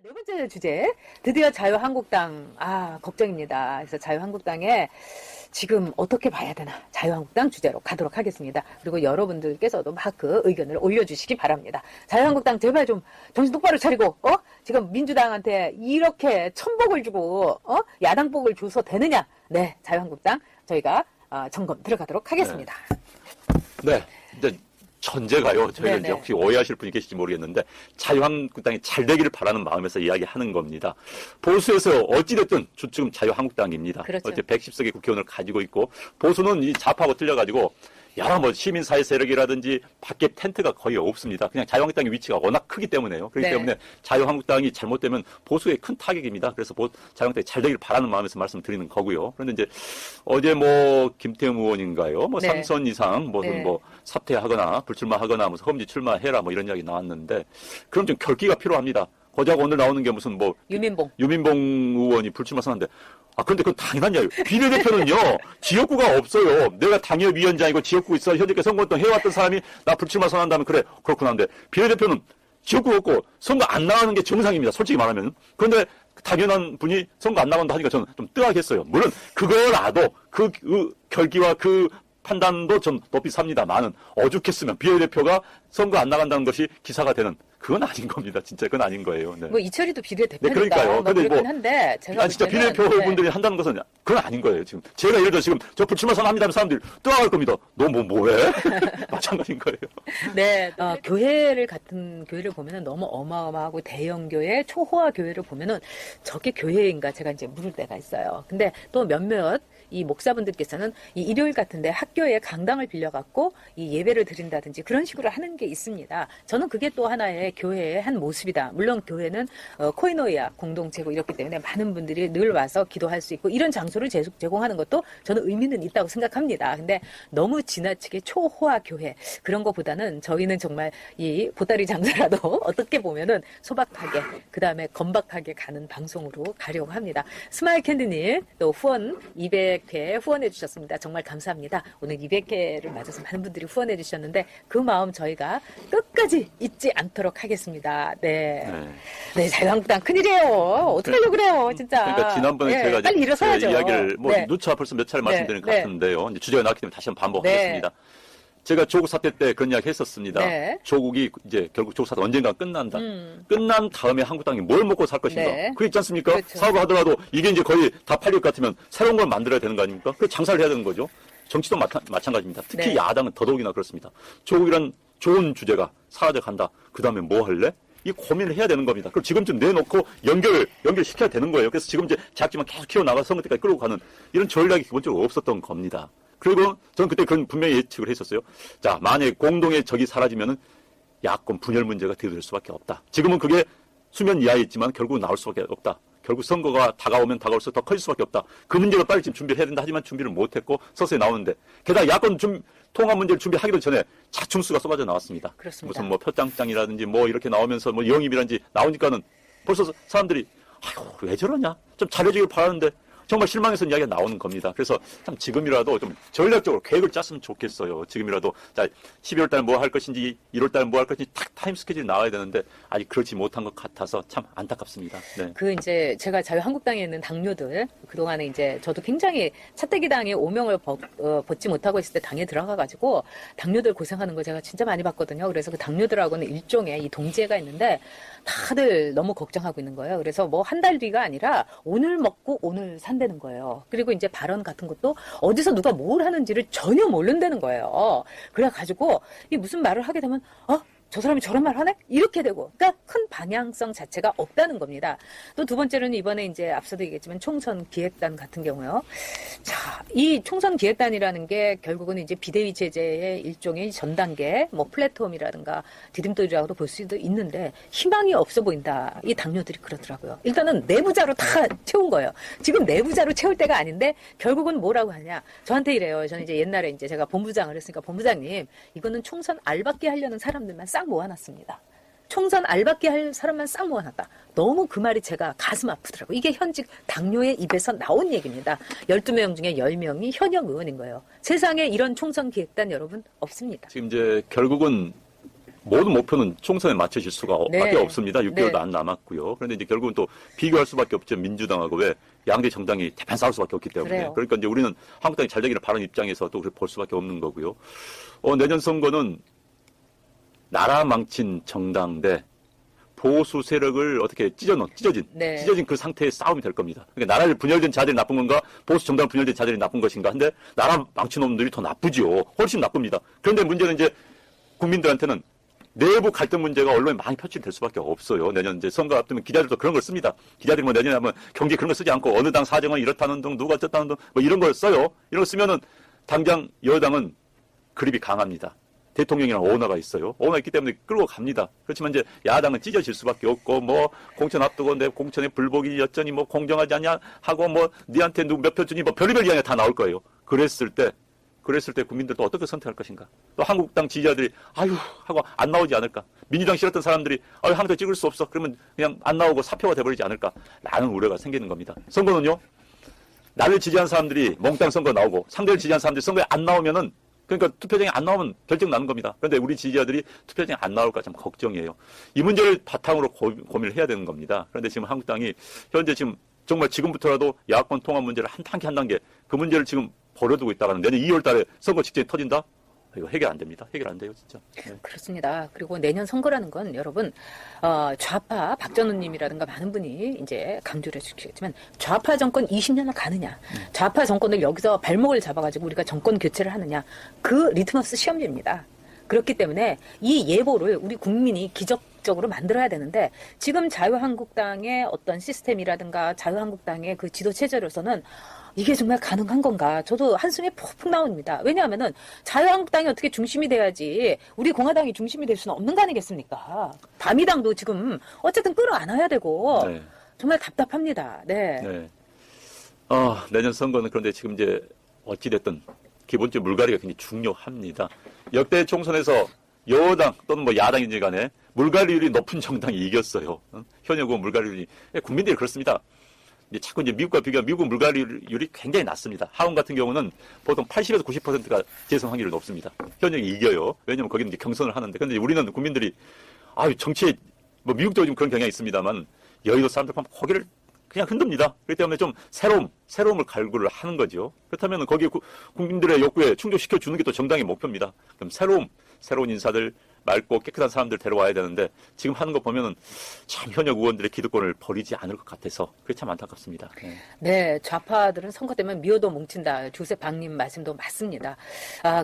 네 번째 주제, 드디어 자유한국당, 걱정입니다. 그래서 자유한국당에 지금 어떻게 봐야 되나, 자유한국당 주제로 가도록 하겠습니다. 그리고 여러분들께서도 막 그 의견을 올려주시기 바랍니다. 자유한국당 제발 좀 정신 똑바로 차리고, 지금 민주당한테 이렇게 천복을 주고, 야당복을 줘서 되느냐? 네, 자유한국당 저희가 점검 들어가도록 하겠습니다. 네, 이제 전제가요. 저희가 이제 혹시 오해하실 분이 계실지 모르겠는데 자유한국당이 잘 되기를 바라는 마음에서 이야기하는 겁니다. 보수에서 어찌됐든 주축은 자유한국당입니다. 그렇죠. 어째 110석의 국회의원을 가지고 있고 보수는 이 좌파하고 틀려가지고 여러 뭐 시민사회 세력이라든지 밖에 텐트가 거의 없습니다. 그냥 자유한국당의 위치가 워낙 크기 때문에요. 그렇기 때문에 자유한국당이 잘못되면 보수에 큰 타격입니다. 그래서 자유한국당이 잘 되기를 바라는 마음에서 말씀드리는 거고요. 그런데 이제 어제 뭐 김태형 의원인가요? 뭐 3선 이상 뭐 사퇴하거나 불출마하거나 무슨 험지 출마해라 뭐 이런 이야기 나왔는데 그럼 좀 결기가 필요합니다. 고작 오늘 나오는 게 무슨 뭐 유민봉 의원이 불출마 선언한데 그런데 그건 당연한 이야기예요. 비례대표는요, 지역구가 없어요. 내가 당협위원장이고 지역구 있어. 현재까지 선거운동 해왔던 사람이 나 불출마 선언한다면 그래, 그렇구나 한데, 비례대표는 지역구가 없고 선거 안 나가는 게 정상입니다. 솔직히 말하면. 그런데 당연한 분이 선거 안 나간다 하니까 저는 좀 뜨악했어요. 물론, 그거라도 그 결기와 그 판단도 좀 높이 삽니다만은 오죽했으면 비례대표가 선거 안 나간다는 것이 기사가 되는 그건 아닌 겁니다. 진짜 그건 아닌 거예요. 네. 뭐 이철이도 비례대표니까. 네, 그러니까요. 근데 그렇긴 한데 제가 진짜 비례대표분들이 한다는 것은 그건 아닌 거예요. 지금 제가 예를 들어 지금 저 불출마 선언합니다 하면 사람들이 떠나갈 겁니다. 너 뭐해? 마찬가지인 거예요. 네, 교회를 같은 교회를 보면은 너무 어마어마하고 대형 교회, 초호화 교회를 보면은 저게 교회인가 제가 이제 물을 때가 있어요. 근데 또 몇몇 이 목사분들께서는 이 일요일 같은데 학교에 강당을 빌려갖고 이 예배를 드린다든지 그런 식으로 하는 게 있습니다. 저는 그게 또 하나의 교회의 한 모습이다. 물론 교회는 코이노이아 공동체고 이렇기 때문에 많은 분들이 늘 와서 기도할 수 있고 이런 장소를 제공하는 것도 저는 의미는 있다고 생각합니다. 근데 너무 지나치게 초호화 교회 그런 것보다는 저희는 정말 이 보따리 장사라도 어떻게 보면은 소박하게 그 다음에 건박하게 가는 방송으로 가려고 합니다. 스마일 캔디님 또 후원 200회 후원해 주셨습니다. 정말 감사합니다. 오늘 200회를 맞아서 많은 분들이 후원해 주셨는데 그 마음 저희가 끝까지 잊지 않도록 하겠습니다. 네, 자유한국당 큰일이에요. 어떻게 하려고 그래요, 진짜. 그러니까 지난번에 제가 빨리 일어서야죠. 이야기를 누차 벌써 몇 차례 말씀드린 것 같은데요. 이제 주제가 나왔기 때문에 다시 한번 반복하겠습니다. 제가 조국 사태 때 그런 이야기 했었습니다. 조국이 이제 결국 조국 사태 언젠가 끝난다. 끝난 다음에 한국당이 뭘 먹고 살 것인가. 그게 있지 않습니까? 그렇죠. 사과하더라도 이게 이제 거의 다 팔릴 것 같으면 새로운 걸 만들어야 되는 거 아닙니까? 그 장사를 해야 되는 거죠. 정치도 마찬가지입니다. 특히 야당은 더더욱이나 그렇습니다. 조국이란 좋은 주제가 사라져간다. 그 다음에 뭐 할래? 이 고민을 해야 되는 겁니다. 그럼 지금쯤 내놓고 연결시켜야 되는 거예요. 그래서 지금 이제 작지만 계속 키워나가서 선거 때까지 끌고 가는 이런 전략이 기본적으로 없었던 겁니다. 그리고 저는 그때 그런 분명히 예측을 했었어요. 자, 만약에 공동의 적이 사라지면은 야권 분열 문제가 대두될 수밖에 없다. 지금은 그게 수면 이하에 있지만 결국 나올 수밖에 없다. 결국 선거가 다가오면 다가올수록 더 커질 수밖에 없다. 그 문제를 빨리 지금 준비를 해야 된다. 하지만 준비를 못했고 서서히 나오는데 게다가 야권 통합 문제를 준비하기도 전에 자충수가 쏟아져 나왔습니다. 그렇습니다. 무슨 뭐 표창장이라든지 뭐 이렇게 나오면서 뭐 영입이라든지 나오니까는 벌써 사람들이 왜 저러냐? 좀 잘해주길 바라는데 정말 실망해서 이야기가 나오는 겁니다. 그래서 참 지금이라도 좀 전략적으로 계획을 짰으면 좋겠어요. 지금이라도 자 12월 달 뭐 할 것인지 1월 달 뭐 할 것인지 딱 타임 스케줄이 나와야 되는데 아직 그렇지 못한 것 같아서 참 안타깝습니다. 네. 그 이제 제가 자유한국당에 있는 당뇨들 그동안에 이제 저도 굉장히 차떼기당의 오명을 벗지 못하고 있을 때 당에 들어가가지고 당뇨들 고생하는 거 제가 진짜 많이 봤거든요. 그래서 그 당뇨들하고는 일종의 이 동지애가 있는데 다들 너무 걱정하고 있는 거예요. 그래서 뭐 한 달 뒤가 아니라 오늘 먹고 오늘 산다는 거예요. 그리고 이제 발언 같은 것도 어디서 누가 뭘 하는지를 전혀 모른다는 거예요. 그래가지고 이 무슨 말을 하게 되면 저 사람이 저런 말 하네? 이렇게 되고. 그러니까 큰 방향성 자체가 없다는 겁니다. 또 두 번째로는 이번에 이제 앞서도 얘기했지만 총선 기획단 같은 경우요. 자, 이 총선 기획단이라는 게 결국은 이제 비대위 체제의 일종의 전 단계, 뭐 플랫폼이라든가 디딤돌이라고도 볼 수도 있는데 희망이 없어 보인다. 이 당뇨들이 그러더라고요. 일단은 내부자로 다 채운 거예요. 지금 내부자로 채울 때가 아닌데 결국은 뭐라고 하냐. 저한테 이래요. 저는 이제 옛날에 이제 제가 본부장을 했으니까 본부장님, 이거는 총선 알받기 하려는 사람들만 싹 모아놨습니다. 총선 알받기 할 사람만 싹 모아놨다. 너무 그 말이 제가 가슴 아프더라고요. 이게 현직 당뇨의 입에서 나온 얘기입니다. 12명 중에 10명이 현역 의원인 거예요. 세상에 이런 총선 기획단 여러분 없습니다. 지금 이제 결국은 모든 목표는 총선에 맞춰질 수가 네. 밖에 없습니다. 6개월도 네. 안 남았고요. 그런데 이제 결국은 또 비교할 수밖에 없죠. 민주당하고 왜 양대 정당이 대판 싸울 수밖에 없기 때문에. 그래요. 그러니까 이제 우리는 한국당이 잘 되기를 바라는 입장에서도 볼 수밖에 없는 거고요. 내년 선거는 나라 망친 정당 대 보수 세력을 어떻게 찢어진 네. 그 상태의 싸움이 될 겁니다. 그러니까 나라를 분열된 자들이 나쁜 건가, 보수 정당 분열된 자들이 나쁜 것인가. 근데 나라 망친 놈들이 더 나쁘지요. 훨씬 나쁩니다. 그런데 문제는 이제 국민들한테는 내부 갈등 문제가 언론에 많이 표출될 수밖에 없어요. 내년 이제 선거 앞두면 기자들도 그런 걸 씁니다. 기자들이 뭐 내년에 하면 경제 그런 거 쓰지 않고 어느 당 사정은 이렇다는 등 누가 어쨌다는 등 뭐 이런 걸 써요. 이런 거 쓰면은 당장 여당은 그립이 강합니다. 대통령이랑 오너가 있어요. 오너가 있기 때문에 끌고 갑니다. 그렇지만 이제 야당은 찢어질 수밖에 없고 뭐 공천 앞두고 내 공천에 불복이 여전히 뭐 공정하지 않냐 하고 뭐 니한테 누구 몇 표 주니 뭐 별의별 이야기가 다 나올 거예요. 그랬을 때 국민들도 어떻게 선택할 것인가? 또 한국당 지지자들이 아유 하고 안 나오지 않을까? 민주당 싫었던 사람들이 한국당 찍을 수 없어. 그러면 그냥 안 나오고 사표가 돼버리지 않을까? 라는 우려가 생기는 겁니다. 선거는요. 나를 지지한 사람들이 몽땅 선거 나오고 상대를 지지한 사람들이 선거에 안 나오면은 그러니까 투표장에 안 나오면 결정 나는 겁니다. 그런데 우리 지지자들이 투표장에 안 나올까 참 걱정이에요. 이 문제를 바탕으로 고민을 해야 되는 겁니다. 그런데 지금 한국당이 현재 지금 정말 지금부터라도 야권 통합 문제를 한 단계 그 문제를 지금 버려두고 있다가는 내년 2월 달에 선거 직전에 터진다? 이거 해결 안 됩니다. 해결 안 돼요, 진짜. 네. 그렇습니다. 그리고 내년 선거라는 건 여러분 좌파 박전우님이라든가 많은 분이 이제 강조를 해주시겠지만 좌파 정권 20년을 가느냐, 좌파 정권을 여기서 발목을 잡아가지고 우리가 정권 교체를 하느냐, 그 리트머스 시험지입니다. 그렇기 때문에 이 예보를 우리 국민이 기적적으로 만들어야 되는데 지금 자유한국당의 어떤 시스템이라든가 자유한국당의 그 지도 체제로서는 이게 정말 가능한 건가? 저도 한숨이 푹푹 나옵니다. 왜냐하면은 자유한국당이 어떻게 중심이 돼야지 우리 공화당이 중심이 될 수는 없는 거 아니겠습니까? 다미당도 지금 어쨌든 끌어안아야 되고 네. 정말 답답합니다. 네. 네. 내년 선거는 그런데 지금 이제 어찌됐든 기본적인 물갈이가 굉장히 중요합니다. 역대 총선에서 여당 또는 뭐 야당인지 간에 물갈이율이 높은 정당이 이겼어요. 현역 의원 물갈이율이. 국민들이 그렇습니다. 이제 자꾸 이제 미국과 비교하면 미국은 물갈이율이 굉장히 낮습니다. 하원 같은 경우는 보통 80에서 90%가 재선 확률이 높습니다. 현역이 이겨요. 왜냐면 거기는 이제 경선을 하는데. 근데 우리는 국민들이, 정치에, 뭐 미국도 좀 그런 경향이 있습니다만, 여의도 사람들 보면 고개를 그냥 흔듭니다. 그렇기 때문에 좀 새로움을 갈구를 하는 거죠. 그렇다면 거기에 국민들의 욕구에 충족시켜 주는 게 또 정당의 목표입니다. 그럼 새로운 인사들, 맑고 깨끗한 사람들 데려와야 되는데 지금 하는 거 보면은 참 현역 의원들의 기득권을 버리지 않을 것 같아서 그게 참 안타깝습니다. 네. 네, 좌파들은 선거 때면 미워도 뭉친다. 조셉 박님 말씀도 맞습니다.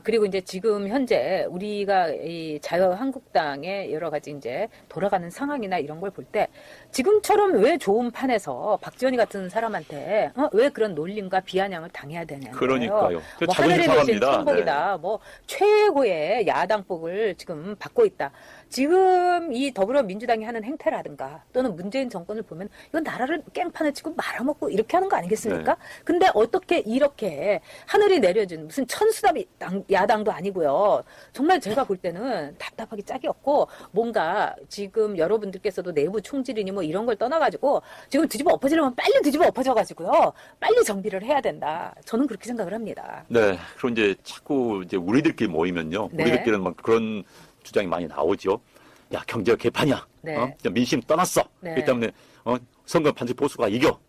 그리고 이제 지금 현재 우리가 이 자유한국당의 여러 가지 이제 돌아가는 상황이나 이런 걸 볼 때 지금처럼 왜 좋은 판에서 박지원이 같은 사람한테 왜 그런 놀림과 비아냥을 당해야 되냐는 그러니까요. 뭐 자존심 하늘에 놓으신 상합니다. 천복이다. 네. 뭐 최고의 야당복을 지금 받고 있다. 지금 이 더불어민주당이 하는 행태라든가 또는 문재인 정권을 보면 이건 나라를 깽판을 치고 말아먹고 이렇게 하는 거 아니겠습니까? 네. 근데 어떻게 이렇게 하늘이 내려준 무슨 천수답 야당도 아니고요. 정말 제가 볼 때는 답답하기 짝이 없고 뭔가 지금 여러분들께서도 내부 총질이니 뭐 이런 걸 떠나가지고 지금 뒤집어 엎어지려면 빨리 뒤집어 엎어져가지고요. 빨리 정비를 해야 된다. 저는 그렇게 생각을 합니다. 네. 그럼 이제 자꾸 이제 우리들끼리 모이면요. 네. 우리들끼리는 막 그런 주장이 많이 나오죠. 야, 경제가 개판이야. 네. 민심 떠났어. 네. 그렇기 때문에 선거 반드시 보수가 이겨.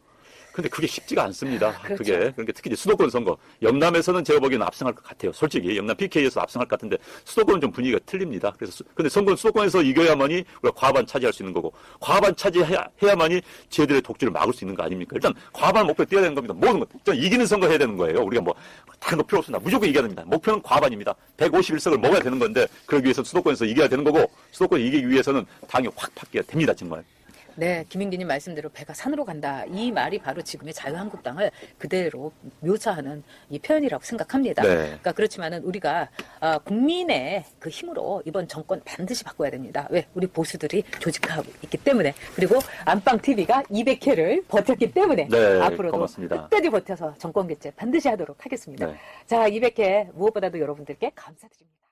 근데 그게 쉽지가 않습니다. 그렇죠. 그러니까 특히 이제 수도권 선거. 영남에서는 제가 보기에는 압승할 것 같아요. 솔직히 영남 PK에서 압승할 것 같은데 수도권은 좀 분위기가 틀립니다. 그래서 근데 선거는 수도권에서 이겨야만이 우리가 과반 차지할 수 있는 거고 과반 차지해야만이 쟤들의 독주를 막을 수 있는 거 아닙니까? 일단 과반 목표 뛰어야 되는 겁니다. 모든 것. 일단 이기는 선거 해야 되는 거예요. 우리가 뭐 다른 거 필요 없습니다. 무조건 이겨야 됩니다. 목표는 과반입니다. 151석을 먹어야 되는 건데 그러기 위해서 수도권에서 이겨야 되는 거고 수도권 이기기 위해서는 당이 확 바뀌어야 됩니다. 정말. 네, 김인기님 말씀대로 배가 산으로 간다. 이 말이 바로 지금의 자유한국당을 그대로 묘사하는 이 표현이라고 생각합니다. 네. 그러니까 그렇지만은 우리가 국민의 그 힘으로 이번 정권 반드시 바꿔야 됩니다. 왜? 우리 보수들이 조직하고 있기 때문에 그리고 안방 TV가 200회를 버텼기 때문에 네, 앞으로도 고맙습니다. 끝까지 버텨서 정권 교체 반드시 하도록 하겠습니다. 네. 자, 200회 무엇보다도 여러분들께 감사드립니다.